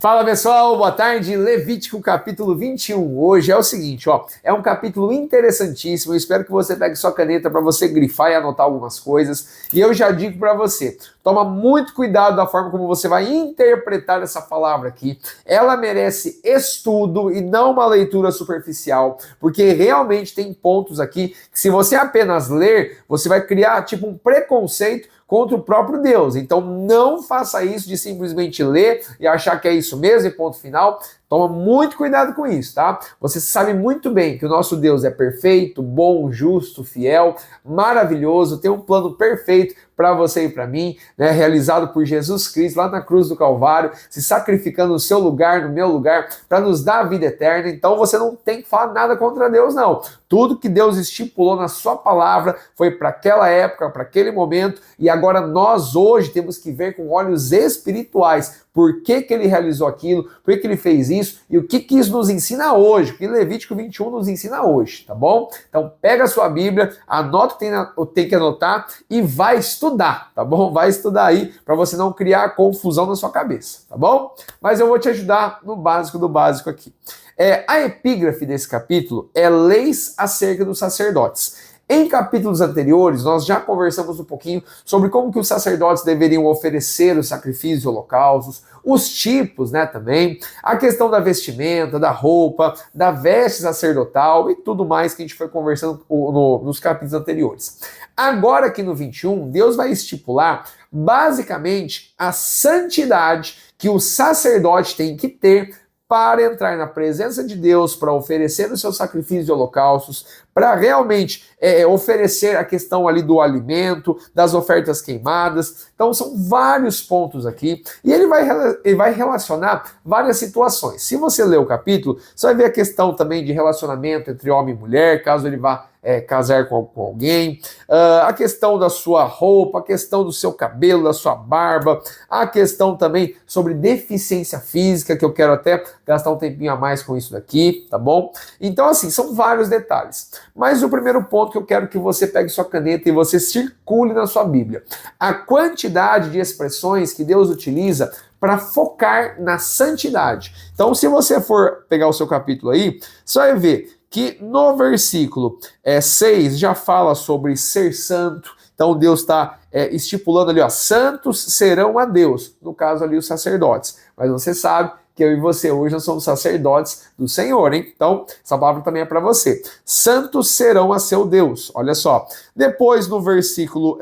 Fala pessoal, boa tarde, Levítico capítulo 21. Hoje é o seguinte, é um capítulo interessantíssimo, eu espero que você pegue sua caneta para você grifar e anotar algumas coisas. E eu já digo para você, toma muito cuidado da forma como você vai interpretar essa palavra aqui. Ela merece estudo e não uma leitura superficial, porque realmente tem pontos aqui que se você apenas ler, você vai criar tipo um preconceito contra o próprio Deus. Então não faça isso de simplesmente ler e achar que é isso mesmo e ponto final. Toma muito cuidado com isso, tá? Você sabe muito bem que o nosso Deus é perfeito, bom, justo, fiel, maravilhoso, tem um plano perfeito para você e para mim, né? Realizado por Jesus Cristo lá na cruz do Calvário, se sacrificando no seu lugar, no meu lugar, para nos dar a vida eterna. Então você não tem que falar nada contra Deus, não. Tudo que Deus estipulou na sua palavra foi para aquela época, para aquele momento, e agora nós hoje temos que ver com olhos espirituais por que ele realizou aquilo, por que ele fez isso e o que isso nos ensina hoje, o que Levítico 21 nos ensina hoje, tá bom? Então pega a sua Bíblia, anota o que tem que anotar e vai estudar, tá bom? Vai estudar aí para você não criar confusão na sua cabeça, tá bom? Mas eu vou te ajudar no básico do básico aqui. A epígrafe desse capítulo é leis acerca dos sacerdotes. Em capítulos anteriores, nós já conversamos um pouquinho sobre como que os sacerdotes deveriam oferecer os sacrifícios e holocaustos, os tipos, né, também, a questão da vestimenta, da roupa, da veste sacerdotal e tudo mais que a gente foi conversando nos capítulos anteriores. Agora aqui no 21, Deus vai estipular basicamente a santidade que o sacerdote tem que ter para entrar na presença de Deus, para oferecer os seus sacrifícios e holocaustos, para realmente oferecer a questão ali do alimento, das ofertas queimadas. Então são vários pontos aqui, e ele vai relacionar várias situações. Se você ler o capítulo, você vai ver a questão também de relacionamento entre homem e mulher, caso ele vá casar com alguém, a questão da sua roupa, a questão do seu cabelo, da sua barba, a questão também sobre deficiência física, que eu quero até gastar um tempinho a mais com isso daqui, tá bom? Então assim, são vários detalhes. Mas o primeiro ponto que eu quero que você pegue sua caneta e você circule na sua Bíblia. A quantidade de expressões que Deus utiliza para focar na santidade. Então, se você for pegar o seu capítulo aí, você vai ver que no versículo 6 já fala sobre ser santo. Então Deus está estipulando ali, santos serão a Deus, no caso ali os sacerdotes. Mas você sabe que eu e você hoje nós somos sacerdotes do Senhor, hein? Então, essa palavra também é para você. Santos serão a seu Deus, olha só. Depois no versículo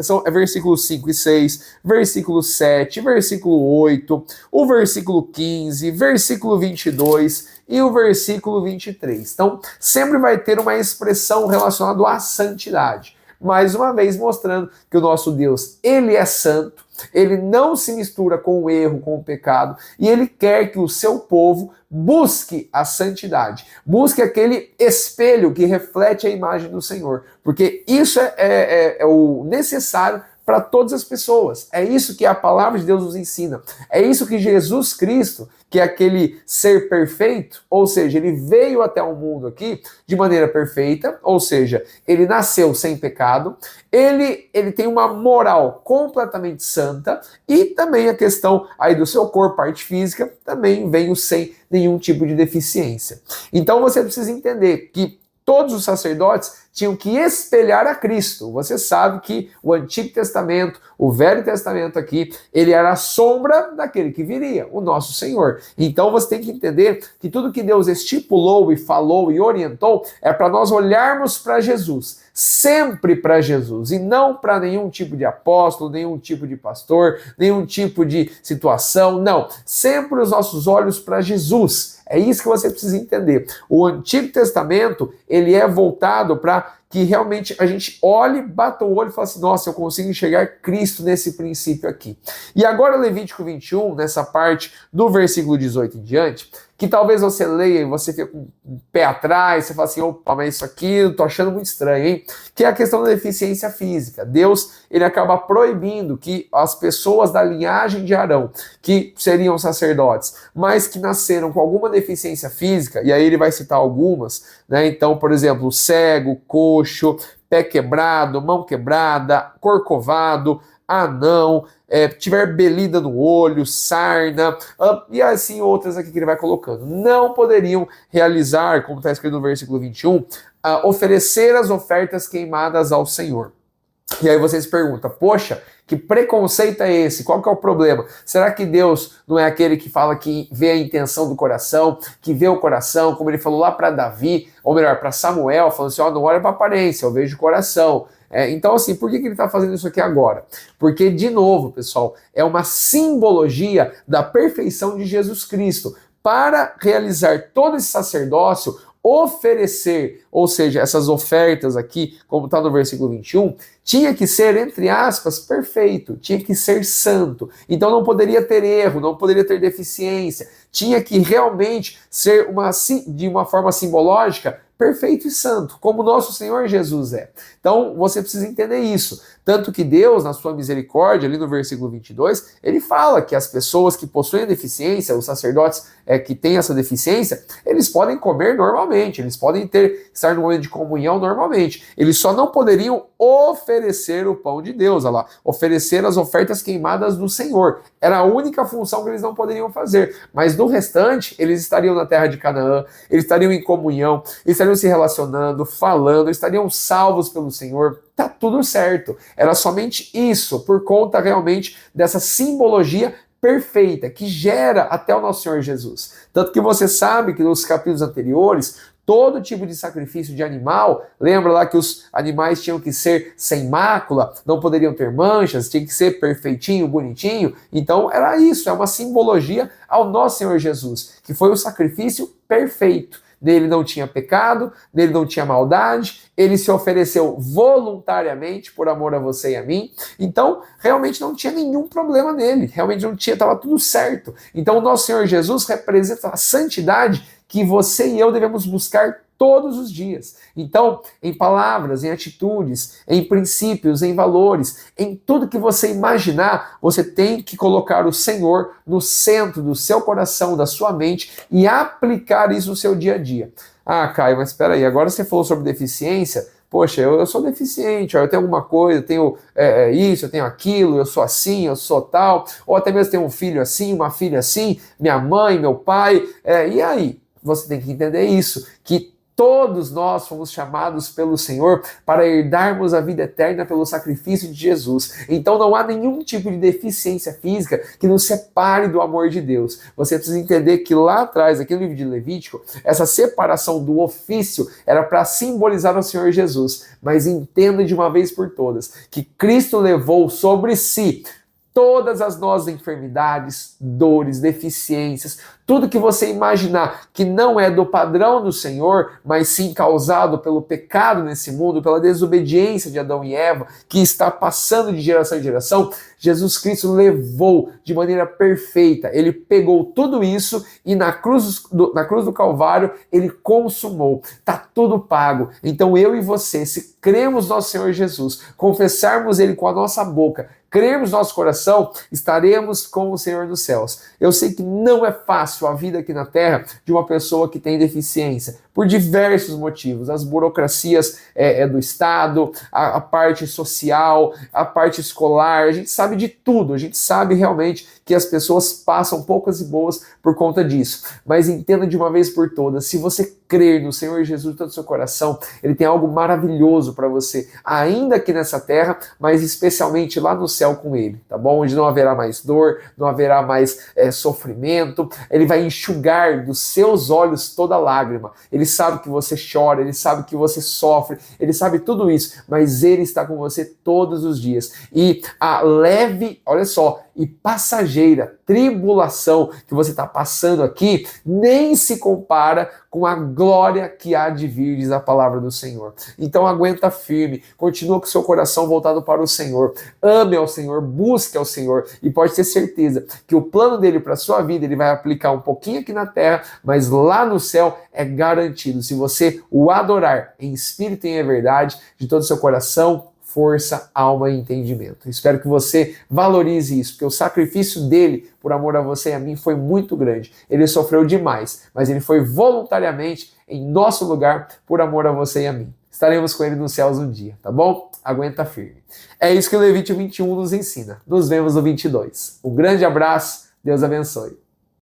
5 e 6, versículo 7, versículo 8, o versículo 15, versículo 22 e o versículo 23. Então, sempre vai ter uma expressão relacionada à santidade. Mais uma vez mostrando que o nosso Deus, ele é santo, ele não se mistura com o erro, com o pecado, e ele quer que o seu povo busque a santidade, busque aquele espelho que reflete a imagem do Senhor, porque isso é o necessário para todas as pessoas. É isso que a palavra de Deus nos ensina. É isso que Jesus Cristo, que é aquele ser perfeito, ou seja, ele veio até o mundo aqui de maneira perfeita, ou seja, ele nasceu sem pecado, ele tem uma moral completamente santa e também a questão aí do seu corpo, parte física, também veio sem nenhum tipo de deficiência. Então você precisa entender que todos os sacerdotes tinham que espelhar a Cristo. Você sabe que o Antigo Testamento, o Velho Testamento aqui, ele era a sombra daquele que viria, o nosso Senhor. Então você tem que entender que tudo que Deus estipulou e falou e orientou é para nós olharmos para Jesus, sempre para Jesus, e não para nenhum tipo de apóstolo, nenhum tipo de pastor, nenhum tipo de situação, não. Sempre os nossos olhos para Jesus. É isso que você precisa entender. O Antigo Testamento, ele é voltado para que realmente a gente olhe, bata o olho e fala assim, nossa, eu consigo enxergar Cristo nesse princípio aqui. E agora Levítico 21, nessa parte do versículo 18 em diante, que talvez você leia e você fique com o pé atrás, você fala assim, opa, mas isso aqui eu tô achando muito estranho, hein? Que é a questão da deficiência física. Deus, ele acaba proibindo que as pessoas da linhagem de Arão, que seriam sacerdotes, mas que nasceram com alguma deficiência física, e aí ele vai citar algumas, né? Então, por exemplo, cego, coxo, pé quebrado, mão quebrada, corcovado, anão, tiver belida no olho, sarna, e assim outras aqui que ele vai colocando. Não poderiam realizar, como está escrito no versículo 21, oferecer as ofertas queimadas ao Senhor. E aí vocês perguntam, poxa, que preconceito é esse? Qual que é o problema? Será que Deus não é aquele que fala que vê a intenção do coração, que vê o coração, como ele falou lá para Davi, ou melhor, para Samuel, falando assim, não olha para a aparência, eu vejo o coração. Então assim, por que ele está fazendo isso aqui agora? Porque, de novo, pessoal, é uma simbologia da perfeição de Jesus Cristo. Para realizar todo esse sacerdócio, oferecer, ou seja, essas ofertas aqui, como está no versículo 21, tinha que ser, entre aspas, perfeito, tinha que ser santo. Então não poderia ter erro, não poderia ter deficiência, tinha que realmente ser de uma forma simbológica perfeito e santo, como nosso Senhor Jesus é. Então você precisa entender isso. Tanto que Deus, na sua misericórdia, ali no versículo 22, ele fala que as pessoas que possuem a deficiência, os sacerdotes que têm essa deficiência, eles podem comer normalmente, eles podem estar no momento de comunhão normalmente. Eles só não poderiam oferecer o pão de Deus, olha lá, oferecer as ofertas queimadas do Senhor. Era a única função que eles não poderiam fazer. Mas no restante, eles estariam na terra de Canaã, eles estariam em comunhão, eles estariam se relacionando, falando, estariam salvos pelo Senhor. Tá tudo certo. Era somente isso, por conta realmente dessa simbologia perfeita que gera até o nosso Senhor Jesus. Tanto que você sabe que nos capítulos anteriores, todo tipo de sacrifício de animal, lembra lá que os animais tinham que ser sem mácula, não poderiam ter manchas, tinha que ser perfeitinho, bonitinho. Então era isso, é uma simbologia ao nosso Senhor Jesus, que foi o sacrifício perfeito. Nele não tinha pecado, nele não tinha maldade, ele se ofereceu voluntariamente por amor a você e a mim, então realmente não tinha nenhum problema nele, realmente não tinha, estava tudo certo. Então o nosso Senhor Jesus representa a santidade que você e eu devemos buscar todos os dias. Então, em palavras, em atitudes, em princípios, em valores, em tudo que você imaginar, você tem que colocar o Senhor no centro do seu coração, da sua mente e aplicar isso no seu dia a dia. Ah, Caio, mas espera aí, agora você falou sobre deficiência. Poxa, eu sou deficiente, eu tenho alguma coisa, eu tenho isso, eu tenho aquilo, eu sou assim, eu sou tal, ou até mesmo tenho um filho assim, uma filha assim, minha mãe, meu pai, e aí? Você tem que entender isso, que todos nós fomos chamados pelo Senhor para herdarmos a vida eterna pelo sacrifício de Jesus. Então não há nenhum tipo de deficiência física que nos separe do amor de Deus. Você precisa entender que lá atrás, aqui no livro de Levítico, essa separação do ofício era para simbolizar o Senhor Jesus. Mas entenda de uma vez por todas que Cristo levou sobre si todas as nossas enfermidades, dores, deficiências, tudo que você imaginar que não é do padrão do Senhor, mas sim causado pelo pecado nesse mundo, pela desobediência de Adão e Eva, que está passando de geração em geração, Jesus Cristo levou de maneira perfeita. Ele pegou tudo isso e na cruz do Calvário, ele consumou. Está tudo pago. Então eu e você, se cremos no nosso Senhor Jesus, confessarmos ele com a nossa boca, cremos no nosso coração, estaremos com o Senhor nos céus. Eu sei que não é fácil a vida aqui na Terra de uma pessoa que tem deficiência, por diversos motivos, as burocracias do Estado, a parte social, a parte escolar, a gente sabe de tudo, a gente sabe realmente que as pessoas passam poucas e boas por conta disso. Mas entenda de uma vez por todas, se você crer no Senhor Jesus de todo o seu coração, ele tem algo maravilhoso para você, ainda aqui nessa terra, mas especialmente lá no céu com ele, tá bom? Onde não haverá mais dor, não haverá mais sofrimento, ele vai enxugar dos seus olhos toda lágrima. Ele sabe que você chora, ele sabe que você sofre, ele sabe tudo isso, mas ele está com você todos os dias. E a leve, olha só, e passageira tribulação que você está passando aqui nem se compara com a glória que há de vir, diz a palavra do Senhor. Então aguenta firme, continua com seu coração voltado para o Senhor, ame ao Senhor, busque ao Senhor e pode ter certeza que o plano dele para a sua vida ele vai aplicar um pouquinho aqui na terra, mas lá no céu é garantido. Se você o adorar em espírito e em verdade, de todo o seu coração, força, alma e entendimento. Espero que você valorize isso, porque o sacrifício dele por amor a você e a mim foi muito grande. Ele sofreu demais, mas ele foi voluntariamente em nosso lugar por amor a você e a mim. estaremos com ele nos céus um dia, tá bom? Aguenta firme. É isso que o Levítico 21 nos ensina. Nos vemos no 22. Um grande abraço, Deus abençoe.